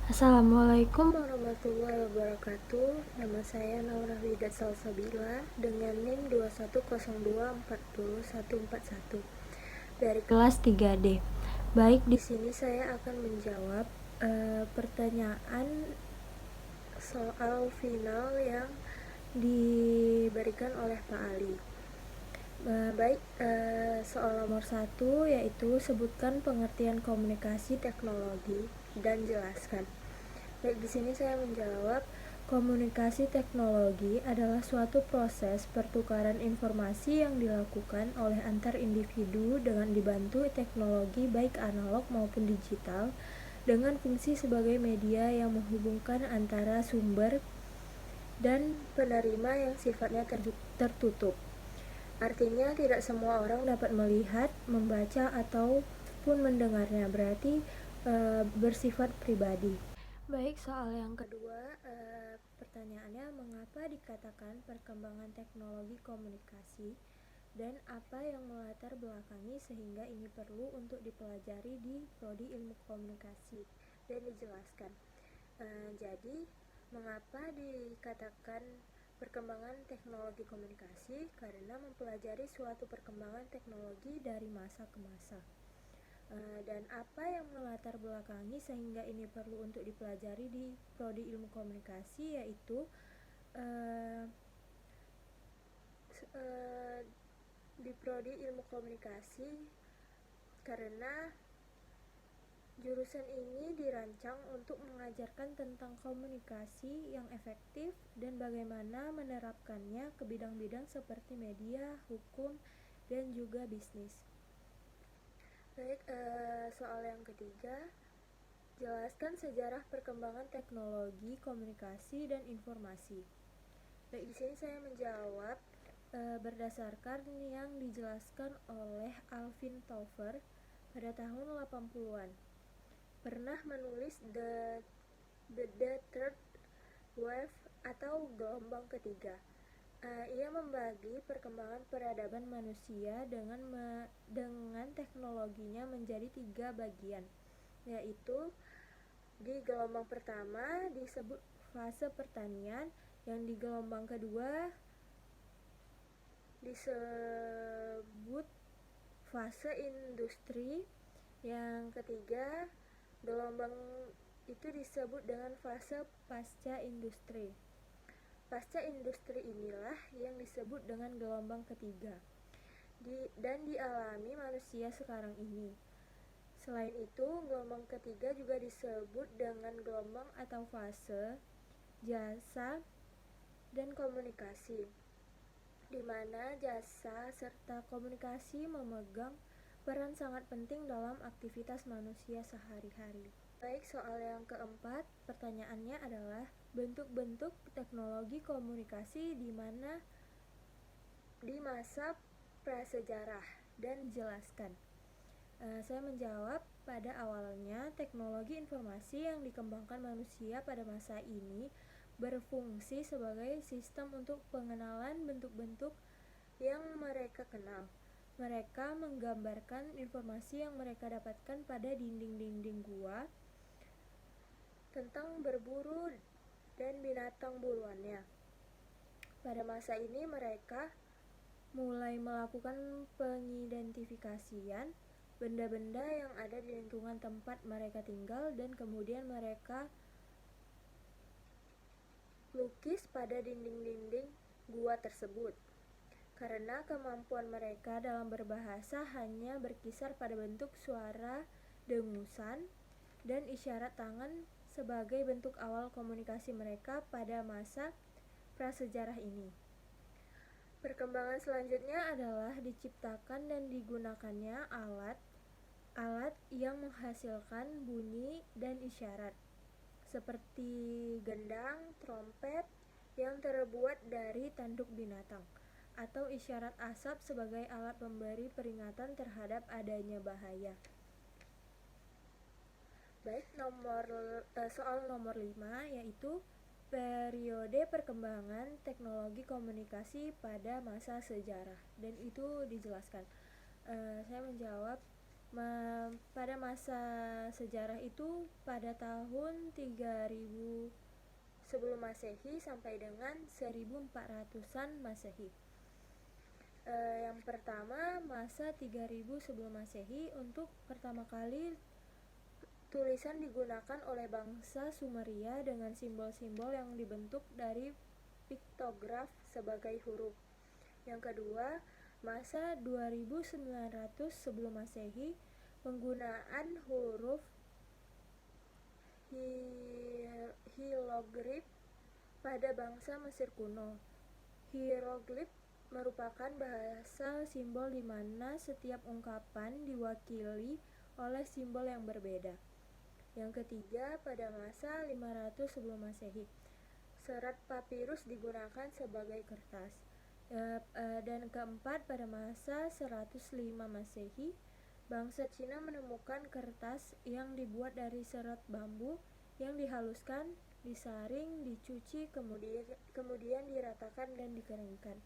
Assalamualaikum warahmatullahi wabarakatuh. Nama saya Naura Widat Salsabila dengan NIM 2102404141 dari kelas 3D. Baik, di sini saya akan menjawab pertanyaan soal final yang diberikan oleh Pak Ali. Soal nomor 1 yaitu sebutkan pengertian komunikasi teknologi dan jelaskan. Baik, di sini saya menjawab, komunikasi teknologi adalah suatu proses pertukaran informasi yang dilakukan oleh antar individu dengan dibantu teknologi baik analog maupun digital dengan fungsi sebagai media yang menghubungkan antara sumber dan penerima yang sifatnya tertutup. Artinya tidak semua orang dapat melihat, membaca ataupun mendengarnya, berarti bersifat pribadi. Baik, soal yang kedua, pertanyaannya mengapa dikatakan perkembangan teknologi komunikasi dan apa yang melatar belakangi sehingga ini perlu untuk dipelajari di prodi ilmu komunikasi dan dijelaskan. Jadi, mengapa dikatakan perkembangan teknologi komunikasi? Karena mempelajari suatu perkembangan teknologi dari masa ke masa. Dan apa yang melatar belakangi sehingga ini perlu untuk dipelajari di prodi ilmu komunikasi, yaitu di prodi ilmu komunikasi karena jurusan ini dirancang untuk mengajarkan tentang komunikasi yang efektif dan bagaimana menerapkannya ke bidang-bidang seperti media, hukum, dan juga bisnis. Baik, soal yang ketiga, jelaskan sejarah perkembangan teknologi komunikasi dan informasi. Baik, di sini saya menjawab berdasarkan yang dijelaskan oleh Alvin Toffler pada tahun 80-an. Pernah menulis The Third Wave atau gelombang ketiga. Ia membagi perkembangan peradaban manusia dengan teknologinya menjadi 3 bagian, yaitu di gelombang pertama disebut fase pertanian, yang di gelombang kedua disebut fase industri, yang ketiga gelombang itu disebut dengan fase pasca industri. Pasca industri inilah yang disebut dengan gelombang ketiga dan dialami manusia sekarang ini. Selain itu, gelombang ketiga juga disebut dengan gelombang atau fase jasa dan komunikasi, di mana jasa serta komunikasi memegang peran sangat penting dalam aktivitas manusia sehari-hari. Baik, soal yang keempat, pertanyaannya adalah bentuk-bentuk teknologi komunikasi di masa prasejarah dan jelaskan. Saya menjawab, pada awalnya teknologi informasi yang dikembangkan manusia pada masa ini berfungsi sebagai sistem untuk pengenalan bentuk-bentuk yang mereka kenal. Mereka menggambarkan informasi yang mereka dapatkan pada dinding-dinding gua tentang berburu dan binatang buruannya. Pada masa ini mereka mulai melakukan pengidentifikasian benda-benda yang ada di lingkungan tempat mereka tinggal dan kemudian mereka lukis pada dinding-dinding gua tersebut. Karena kemampuan mereka dalam berbahasa hanya berkisar pada bentuk suara, dengusan, dan isyarat tangan sebagai bentuk awal komunikasi mereka pada masa prasejarah ini. Perkembangan selanjutnya adalah diciptakan dan digunakannya alat yang menghasilkan bunyi dan isyarat, seperti gendang, trompet yang terbuat dari tanduk binatang, atau isyarat asap sebagai alat pemberi peringatan terhadap adanya bahaya. Baik, soal nomor 5 yaitu periode perkembangan teknologi komunikasi pada masa sejarah, dan itu dijelaskan. Saya menjawab, Pada masa sejarah itu pada tahun 3000 sebelum Masehi sampai dengan 1400-an Masehi. Yang pertama, masa 3000 sebelum Masehi, untuk pertama kali tulisan digunakan oleh bangsa Sumeria dengan simbol-simbol yang dibentuk dari piktograf sebagai huruf. Yang kedua, masa 2900 sebelum Masehi, penggunaan huruf hieroglif pada bangsa Mesir kuno. Hieroglif merupakan bahasa simbol di mana setiap ungkapan diwakili oleh simbol yang berbeda. Yang ketiga, pada masa 500 sebelum Masehi, serat papirus digunakan sebagai kertas. Dan keempat, pada masa 105 Masehi, bangsa Cina menemukan kertas yang dibuat dari serat bambu yang dihaluskan, disaring, dicuci, kemudian diratakan dan dikeringkan.